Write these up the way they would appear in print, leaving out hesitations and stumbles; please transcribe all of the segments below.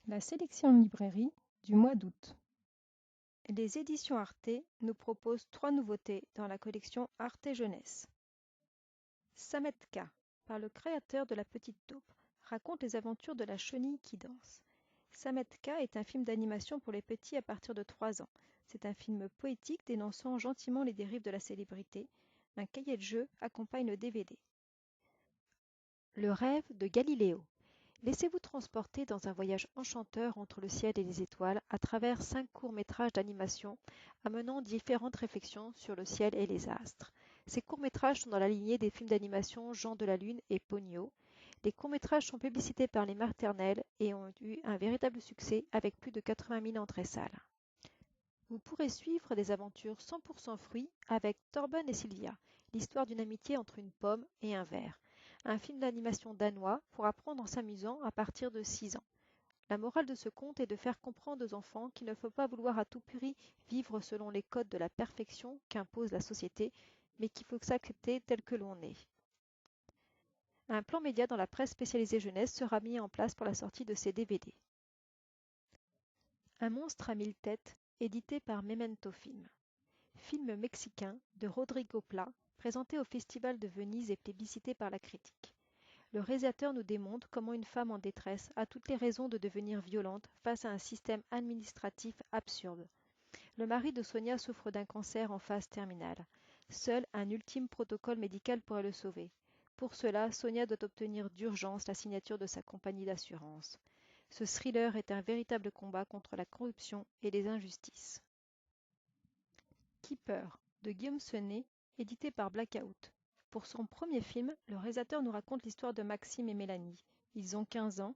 La sélection librairie du mois d'août. Les éditions Arte nous proposent 3 nouveautés dans la collection Arte Jeunesse. Sametka, par le créateur de La Petite Taupe, raconte les aventures de la chenille qui danse. Sametka est un film d'animation pour les petits à partir de 3 ans. C'est un film poétique dénonçant gentiment les dérives de la célébrité. Un cahier de jeu accompagne le DVD. Le rêve de Galiléo. Laissez-vous transporter dans un voyage enchanteur entre le ciel et les étoiles à travers 5 courts-métrages d'animation amenant différentes réflexions sur le ciel et les astres. Ces courts-métrages sont dans la lignée des films d'animation Jean de la Lune et Ponyo. Les courts-métrages sont publicités par les maternelles et ont eu un véritable succès avec plus de 80 000 entrées salles. Vous pourrez suivre des aventures 100% fruits avec Torben et Sylvia, l'histoire d'une amitié entre une pomme et un ver. Un film d'animation danois pour apprendre en s'amusant à partir de 6 ans. La morale de ce conte est de faire comprendre aux enfants qu'il ne faut pas vouloir à tout prix vivre selon les codes de la perfection qu'impose la société, mais qu'il faut s'accepter tel que l'on est. Un plan média dans la presse spécialisée jeunesse sera mis en place pour la sortie de ces DVD. Un monstre à 1000 têtes, édité par Memento Film. Film mexicain de Rodrigo Pla, présenté au Festival de Venise et plébiscité par la critique. Le réalisateur nous démontre comment une femme en détresse a toutes les raisons de devenir violente face à un système administratif absurde. Le mari de Sonia souffre d'un cancer en phase terminale. Seul un ultime protocole médical pourrait le sauver. Pour cela, Sonia doit obtenir d'urgence la signature de sa compagnie d'assurance. Ce thriller est un véritable combat contre la corruption et les injustices. Keeper de Guillaume Senet, édité par Blackout. Pour son premier film, le réalisateur nous raconte l'histoire de Maxime et Mélanie. Ils ont 15 ans.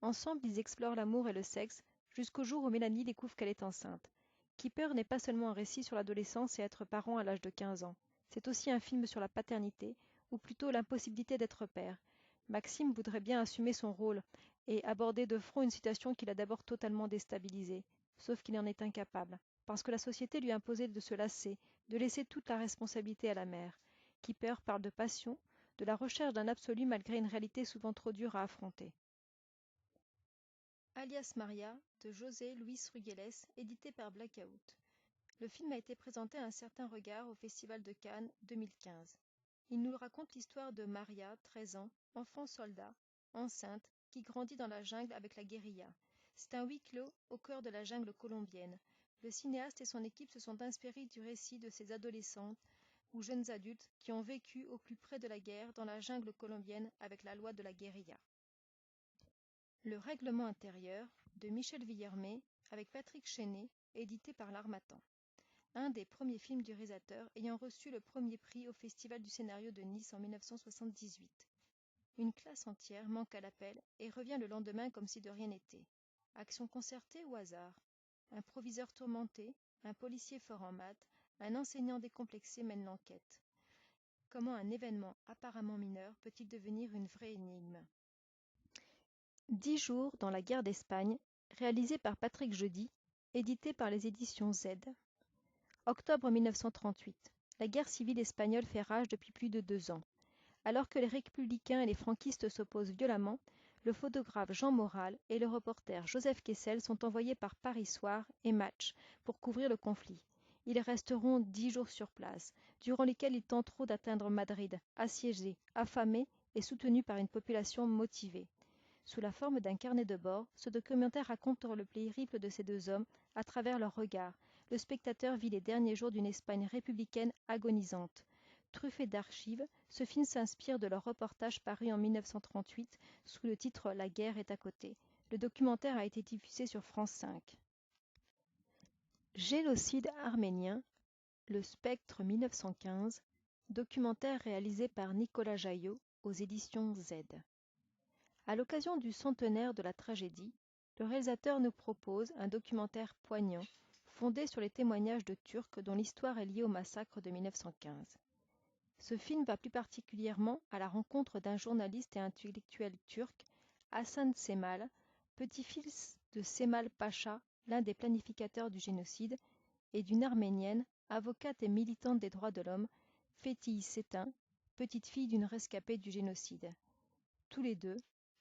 Ensemble, ils explorent l'amour et le sexe, jusqu'au jour où Mélanie découvre qu'elle est enceinte. Keeper n'est pas seulement un récit sur l'adolescence et être parent à l'âge de 15 ans. C'est aussi un film sur la paternité, ou plutôt l'impossibilité d'être père. Maxime voudrait bien assumer son rôle et aborder de front une situation qui l'a d'abord totalement déstabilisé, sauf qu'il en est incapable parce que la société lui imposait de se lasser, de laisser toute la responsabilité à la mère. Keeper parle de passion, de la recherche d'un absolu malgré une réalité souvent trop dure à affronter. Alias Maria de José Luis Rugueles, édité par Blackout. Le film a été présenté à un certain regard au Festival de Cannes 2015. Il nous raconte l'histoire de Maria, 13 ans, enfant soldat, enceinte, qui grandit dans la jungle avec la guérilla. C'est un huis clos au cœur de la jungle colombienne. Le cinéaste et son équipe se sont inspirés du récit de ces adolescentes ou jeunes adultes qui ont vécu au plus près de la guerre dans la jungle colombienne avec la loi de la guérilla. Le règlement intérieur de Michel Villermé avec Patrick Chenet, édité par l'Harmattan. Un des premiers films du réalisateur ayant reçu le premier prix au Festival du scénario de Nice en 1978. Une classe entière manque à l'appel et revient le lendemain comme si de rien n'était. Action concertée ou hasard? Un proviseur tourmenté, un policier fort en maths, un enseignant décomplexé mènent l'enquête. Comment un événement apparemment mineur peut-il devenir une vraie énigme? 10 jours dans la guerre d'Espagne, réalisé par Patrick Jeudi, édité par les éditions Z. Octobre 1938. La guerre civile espagnole fait rage depuis plus de 2 ans. Alors que les républicains et les franquistes s'opposent violemment, le photographe Jean Moral et le reporter Joseph Kessel sont envoyés par Paris Soir et Match pour couvrir le conflit. Ils resteront 10 jours sur place, durant lesquels ils tenteront d'atteindre Madrid, assiégé, affamé et soutenu par une population motivée. Sous la forme d'un carnet de bord, ce documentaire raconte le périple de ces 2 hommes à travers leurs regards. Le spectateur vit les derniers jours d'une Espagne républicaine agonisante. Truffé d'archives, ce film s'inspire de leur reportage paru en 1938 sous le titre La guerre est à côté. Le documentaire a été diffusé sur France 5. Génocide arménien, le spectre 1915, documentaire réalisé par Nicolas Jaillot aux éditions Z. À l'occasion du centenaire de la tragédie, le réalisateur nous propose un documentaire poignant, fondé sur les témoignages de Turcs dont l'histoire est liée au massacre de 1915. Ce film va plus particulièrement à la rencontre d'un journaliste et intellectuel turc, Hasan Cemal, petit-fils de Cemal Pacha, l'un des planificateurs du génocide, et d'une arménienne, avocate et militante des droits de l'homme, Fethi Setin, petite-fille d'une rescapée du génocide. Tous les deux,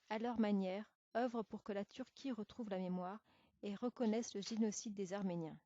à leur manière, œuvre pour que la Turquie retrouve la mémoire et reconnaisse le génocide des Arméniens.